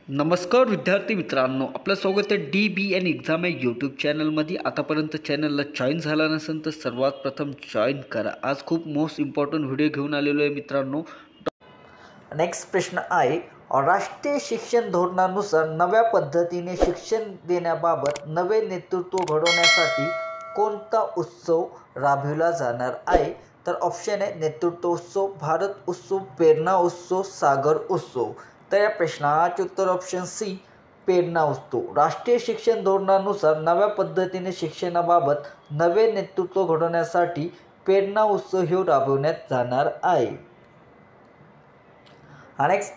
नमस्कार विद्यार्थी मित्रांनो, आपलं स्वागत आहे DBN एक्झाम या यूट्यूब चॅनलमध्ये. आतापर्यंत चॅनलला जॉईन झाला नसेल तर सर्वात प्रथम जॉईन करा. आज खूप मोस्ट इम्पॉर्टंट व्हिडिओ घेऊन आलेलो आहे मित्रांनो. नेक्स्ट प्रश्न आहे, राष्ट्रीय शिक्षण धोरणानुसार नव्या पद्धतीने शिक्षण देण्याबाबत नवे नेतृत्व घडवण्यासाठी कोणता उत्सव राबविला जाणार आहे? तर ऑप्शन आहे नेतृत्वोत्सव, भारत उत्सव, प्रेरणा उत्सव, सागर उत्सव. तर या प्रश्नाचे उत्तर ऑप्शन सी प्रेरणा उत्सव. राष्ट्रीय शिक्षण धोरणानुसार नव्या पद्धतीने शिक्षणाबाबत नवे नेतृत्व घडवण्यासाठी प्रेरणा उत्सव हे राबवण्यात जाणार आहे. नेक्स्ट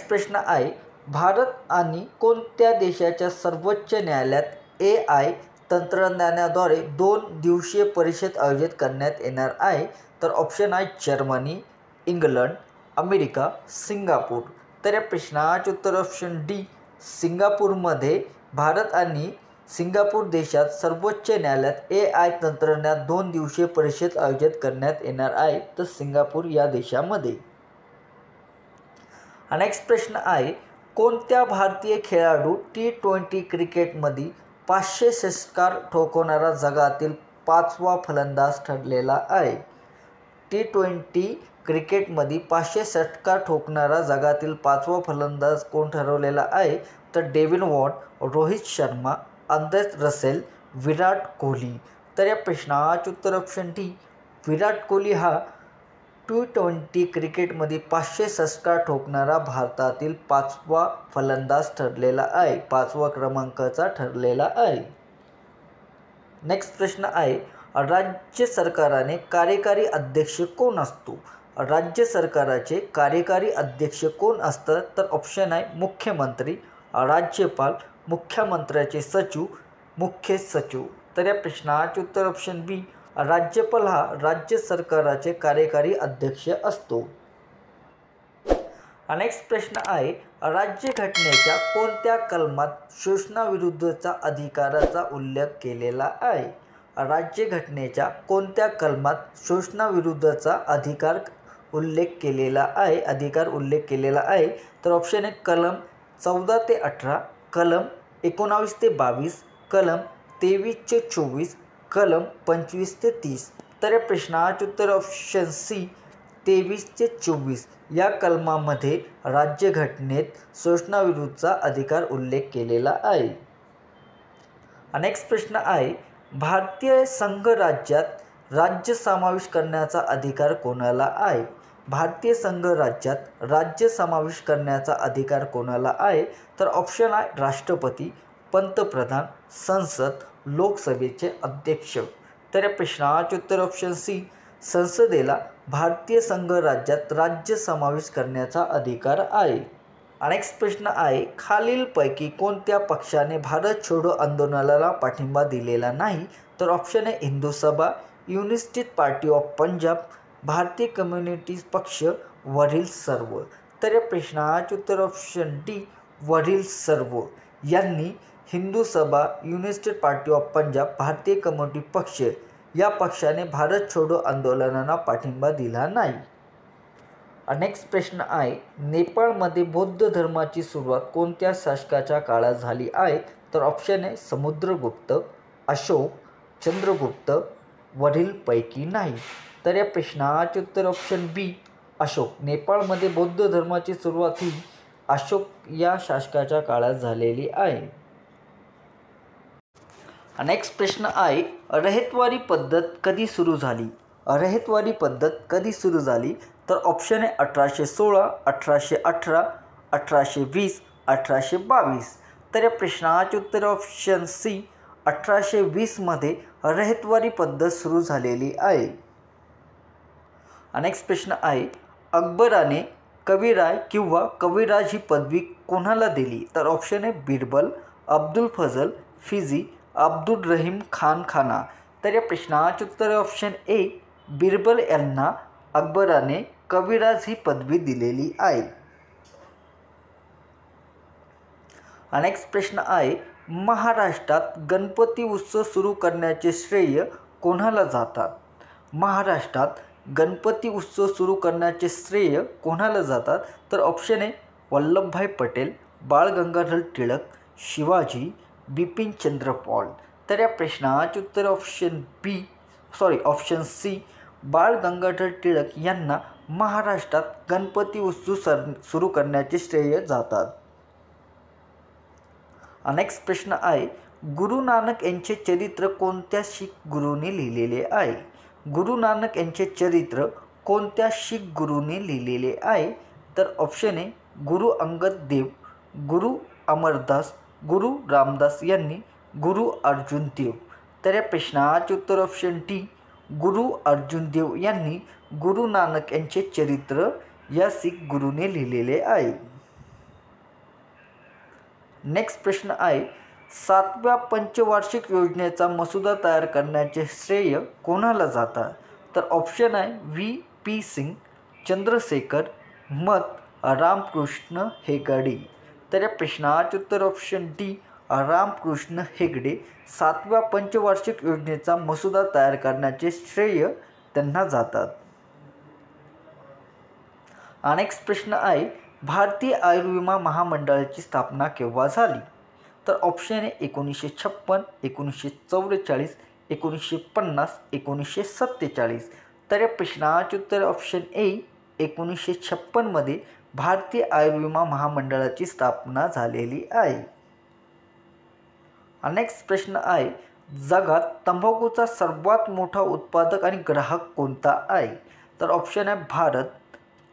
प्रश्न आहे, भारत आणि कोणत्या देशाच्या सर्वोच्च न्यायालयात AI तंत्रज्ञानाद्वारे 2 दिवसीय परिषद आयोजित करण्यात येणार आहे? तर ऑप्शन आहे जर्मनी, इंग्लंड, अमेरिका, सिंगापूर. तर या प्रश्नाचे उत्तर ऑप्शन डी सिंगापूरमध्ये भारत आणि सिंगापूर देशात सर्वोच्च न्यायालयात AI तंत्रज्ञान 2 दिवसीय परिषद आयोजित करण्यात येणार आहे, तर सिंगापूर या देशामध्ये. नेक्स्ट प्रश्न आहे, कोणत्या भारतीय खेळाडू T20 क्रिकेटमध्ये 500 षटकार ठोकवणारा जगातील 5वा फलंदाज ठरलेला आहे? T20 क्रिकेटमध्ये 500 षटकार ठोकणारा जगातील 5वा फलंदाज कोण ठरवलेला आहे? तर David Warne, Rohit Sharma, Andre Russell, Virat Kohli. तर या प्रश्नाचे उत्तर ऑप्शन डी विराट कोहली हा T20 क्रिकेटमध्ये 500 षटकार ठोकणारा भारतातील 5वा फलंदाज ठरलेला आहे, 5व्या क्रमांकाचा ठरलेला आहे. नेक्स्ट प्रश्न आहे, राज्य सरकाराने कार्यकारी अध्यक्ष कोण असतो? राज्य सरकाराचे कार्यकारी अध्यक्ष कोण असतं? तर ऑप्शन आहे मुख्यमंत्री, राज्यपाल, मुख्यमंत्र्याचे सचिव, मुख्य सचिव. तर या प्रश्नाचे उत्तर ऑप्शन बी राज्यपाल हा राज्य सरकाराचे कार्यकारी अध्यक्ष असतो. नेक्स्ट प्रश्न आहे, राज्यघटनेच्या कोणत्या कलमात शोषणाविरुद्धचा अधिकाराचा उल्लेख केलेला आहे? राज्यघटनेच्या कोणत्या कलमात शोषणाविरुद्धचा अधिकार उल्लेख केलेला आहे? तर ऑप्शन आहे कलम 14 ते 18, कलम 19 ते 22, कलम 23 ते 24, कलम 25 ते 30. तर या प्रश्नाचे उत्तर ऑप्शन सी 23 ते 24 या कलमामध्ये राज्यघटनेत शोषणाविरुद्धचा अधिकार उल्लेख केलेला आहे. नेक्स्ट प्रश्न आहे, भारतीय संघराज्यात राज्य समावेश करण्याचा अधिकार कोणाला आहे? भारतीय संघराज्यात राज्य समावेश करण्याचा अधिकार कोणाला आहे? तर ऑप्शन आहे राष्ट्रपती, पंतप्रधान, संसद, लोकसभेचे अध्यक्ष. तर या प्रश्नाचे उत्तर ऑप्शन सी संसदेला भारतीय संघराज्यात राज्य समावेश करण्याचा अधिकार आहे. नेक्स्ट प्रश्न आहे, खालीलपैकी कोणत्या पक्षाने भारत छोडो आंदोलनाला पाठिंबा दिलेला नाही? तर ऑप्शन आहे हिंदू सभा, युनायटेड पार्टी ऑफ पंजाब, भारतीय कम्युनिस्ट पक्ष, वरील सर्व. तर या प्रश्नाचे उत्तर ऑप्शन डी वरील सर्व यांनी हिंदू सभा, युनायटेड पार्टी ऑफ पंजाब, भारतीय कम्युनिस्ट पक्ष या पक्षाने भारत छोडो आंदोलनाला पाठिंबा दिला नाही. नेक्स्ट प्रश्न आहे, नेपाळमध्ये बौद्ध धर्माची सुरुवात कोणत्या शासकाच्या काळात झाली आहे? तर ऑप्शन आहे समुद्रगुप्त, अशोक, चंद्रगुप्त, वरीलपैकी नाही. तर या प्रश्नाचे उत्तर ऑप्शन बी अशोक. नेपाळमध्ये बौद्ध धर्माची सुरुवात ही अशोक या शासकाच्या काळात झालेली आहे. नेक्स्ट प्रश्न आहे, रयतवारी पद्धत कधी सुरू झाली? तर ऑप्शन आहे 1816, 1818, 1820, 1822. तर या प्रश्नाचे उत्तर ऑप्शन सी 1820मध्ये रयतवारी पद्धत सुरू झालेली आहे. नेक्स्ट प्रश्न आहे, अकबराने कविराय किंवा कविराज ही पदवी कोणाला दिली? तर ऑप्शन आहे बिरबल, अब्दुल फजल, फिजी, अब्दुल रहीम खाना. तर या प्रश्नाचे उत्तर ऑप्शन ए बिरबल यांना अकबराने कविराज ही पदवी दिलेली आहे. नेक्स्ट प्रश्न आहे, महाराष्ट्रात गणपती उत्सव सुरू करण्याचे श्रेय कोणाला जातात? महाराष्ट्रात गणपती उत्सव सुरू करण्याचे श्रेय कोणाला जातात? तर ऑप्शन आहे वल्लभभाई पटेल, बाळ गंगाधर टिळक, शिवाजी, बिपिनचंद्र पॉल. तर या प्रश्नाचे उत्तर ऑप्शन सी बाळ गंगाधर टिळक यांना महाराष्ट्रात गणपती उत्सव सुरू करण्याचे श्रेय जातात. नेक्स्ट प्रश्न आहे, गुरु नानक यांचे चरित्र कोणत्या शीख गुरूंनी लिहिलेले आहे? गुरु नानक यांचे चरित्र कोणत्या शीख गुरूंनी लिहिलेले आहे? तर ऑप्शन ए गुरु अंगद देव, गुरु अमरदास, गुरु रामदास यांनी, गुरु अर्जुन देव. तर या प्रश्नाचे उत्तर ऑप्शन डी गुरु अर्जुन देव यांनी गुरु नानक यांचे चरित्र या शीख गुरूने लिहिलेले आहे. नेक्स्ट प्रश्न आहे, 7व्या पंचवार्षिक योजनेचा मसुदा तयार करण्याचे श्रेय कोणाला जातात? तर ऑप्शन आहे V.P. सिंग, चंद्रशेखर, मत रामकृष्ण हेगडे. तर या प्रश्नाचे उत्तर ऑप्शन डी रामकृष्ण हेगडे. 7व्या पंचवार्षिक योजनेचा मसुदा तयार करण्याचे श्रेय त्यांना जातात. नेक्स्ट प्रश्न आहे, भारतीय आयुर्विमा महामंडळाची स्थापना केव्हा झाली? तर ऑप्शन ए 1956, 1944, 1950, 1947. तर या प्रश्नाचे उत्तर ऑप्शन ए 1956 भारतीय आयुर्विमा महामंडळाची स्थापना झालेली आहे. नेक्स्ट प्रश्न आहे, जगात तंबाखूचा सर्वात मोठा उत्पादक आणि ग्राहक कोणता आहे? तर ऑप्शन आहे भारत,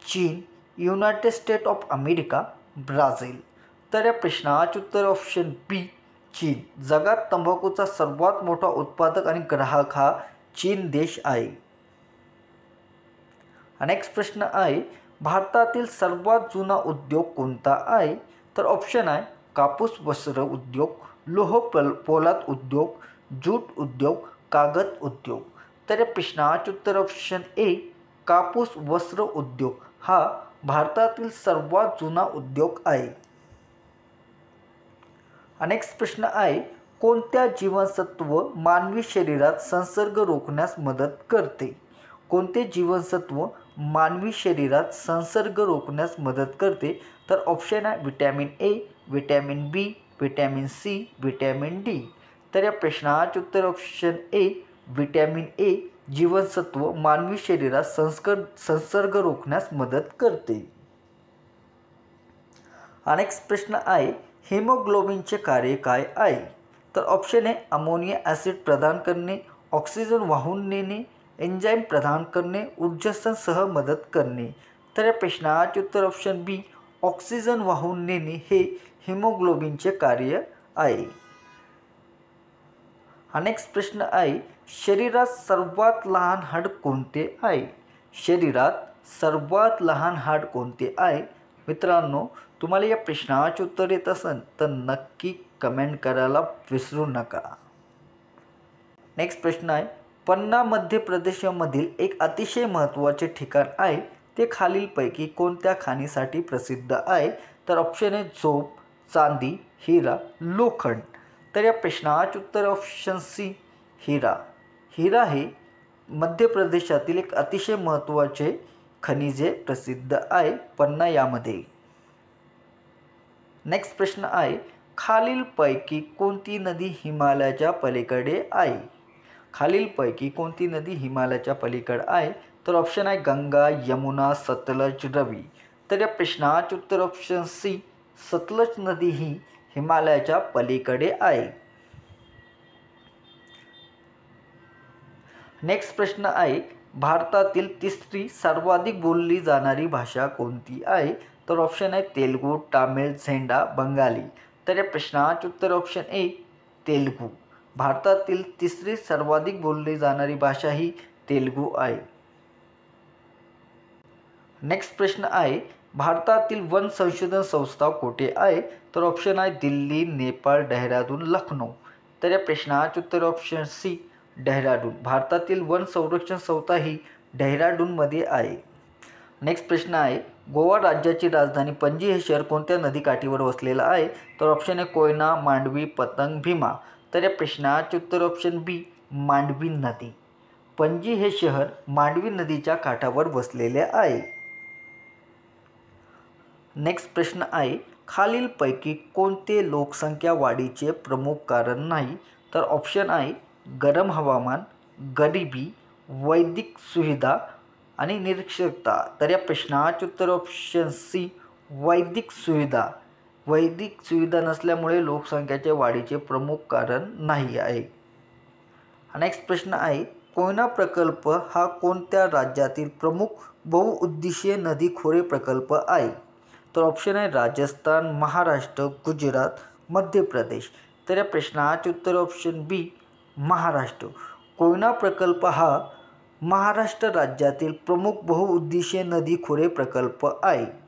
चीन, United state of America, Brazil. तर या प्रश्नाचे उत्तर ऑप्शन बी चीन. जगात तंबाखूचा सर्वात मोठा उत्पादक आणि ग्राहक हा चीन देश आहे. नेक्स्ट प्रश्न आहे, भारतातील सर्वात जुना उद्योग कोणता आहे? तर ऑप्शन आहे कापूस वस्त्र उद्योग, लोह पोलाद उद्योग, जूट उद्योग, कागद उद्योग. तर या प्रश्नाचे उत्तर ऑप्शन ए कापूस वस्त्र उद्योग हा भारतातील सर्वात जुना उद्योग आहे. नेक्स्ट प्रश्न आहे, कोणत्या जीवनसत्व मानवी शरीरात संसर्ग रोखण्यास मदत करते? कोणते जीवनसत्व मानवी शरीरात संसर्ग रोखण्यास मदत करते? तर ऑप्शन आहे vitamin A, vitamin B, vitamin C, vitamin D. तर या प्रश्नाचे उत्तर ऑप्शन ए विटॅमिन ए जीवनसत्व मानवी शरीरात संसर्ग रोखण्यास मदत करते. नेक्स्ट प्रश्न आहे, हिमोग्लोबिनचे कार्य काय आहे? तर ऑप्शन ए अमोनिया ॲसिड प्रदान करणे, ऑक्सिजन वाहून नेणे, एन्झाईम प्रदान करणे, ऊर्जासह मदत करणे. तर या प्रश्नाचे उत्तर ऑप्शन बी ऑक्सिजन वाहून नेणे हे हिमोग्लोबिनचे कार्य आहे. नेक्स्ट प्रश्न आहे, शरीरात सर्वात लहान हाड कोणते आहे? शरीरात सर्वात लहान हाड कोणते आहे? मित्रांनो, तुम्हाला या प्रश्नाचे उत्तर येत असेल तर नक्की कमेंट करायला विसरू नका. नेक्स्ट प्रश्न आहे, पन्ना मध्य प्रदेशमधील एक अतिशय महत्त्वाचे ठिकाण आहे, ते खालीलपैकी कोणत्या खाणीसाठी प्रसिद्ध आहे? तर ऑप्शन ए झोप, चांदी, हिरा, लोखंड. तर या प्रश्नाचे उत्तर ऑप्शन सी हिरा. हिरा हे मध्य प्रदेशातील एक अतिशय महत्त्वाचे खनिजे प्रसिद्ध आहे पन्ना यामध्ये. नेक्स्ट प्रश्न आहे, खालीलपैकी कोणती नदी हिमालयाच्या पलीकडे आहे? खालीलपैकी कोणती नदी हिमालयाच्या पलीकडे आहे? तर ऑप्शन आहे गंगा, यमुना, सतलज, रवी. तर या प्रश्नाचे उत्तर ऑप्शन सी सतलज नदी ही हिमालयाच्या पलीकडे आहे. नेक्स्ट प्रश्न आहे, भारतातील तिसरी सर्वाधिक बोलली जाणारी भाषा कोणती आहे? तर ऑप्शन आहे तेलुगू, तामिळ, झेंडा, बंगाली. तर या प्रश्नाचे उत्तर ऑप्शन ए तेलुगू. भारतातील तिसरी सर्वाधिक बोलली जाणारी भाषा ही तेलुगू आहे. नेक्स्ट प्रश्न आहे, भारतातील वन संशोधन संस्था कुठे आहे? तर ऑप्शन आहे दिल्ली, नेपाळ, डेहराडून, लखनौ. तर या प्रश्नाचे उत्तर ऑप्शन सी डेहराडून. भारतातील वन संरक्षण संस्था ही डेहराडूनमध्ये आहे. नेक्स्ट प्रश्न आहे, गोवा राज्याची राजधानी पणजी हे शहर कोणत्या नदीकाठीवर वसलेलं आहे? तर ऑप्शन आहे कोयना, मांडवी, पतंग, भीमा. तर या प्रश्नाचे उत्तर ऑप्शन बी मांडवी नदी. पणजी हे शहर मांडवी नदीच्या काठावर वसलेले आहे. नेक्स्ट प्रश्न आहे, खालीलपैकी कोणते लोकसंख्या वाढीचे प्रमुख कारण नाही? तर ऑप्शन आहे गरम हवामान, गरिबी, वैद्यक सुविधा आणि निरक्षरता. तर या प्रश्नाचे उत्तर ऑप्शन सी वैद्यक सुविधा. वैद्यक सुविधा नसल्यामुळे लोकसंख्येच्या वाढीचे प्रमुख कारण नाही आहे. नेक्स्ट प्रश्न आहे, कोयना प्रकल्प हा कोणत्या राज्यातील प्रमुख बहुउद्देशीय नदी खोरे प्रकल्प आहे? तर ऑप्शन आहे राजस्थान, महाराष्ट्र, गुजरात, मध्य प्रदेश. तर या प्रश्नाचे उत्तर ऑप्शन बी महाराष्ट्र. कोयना प्रकल्प हा महाराष्ट्र राज्यातील प्रमुख बहुउद्देशीय नदी खोरे प्रकल्प आहे.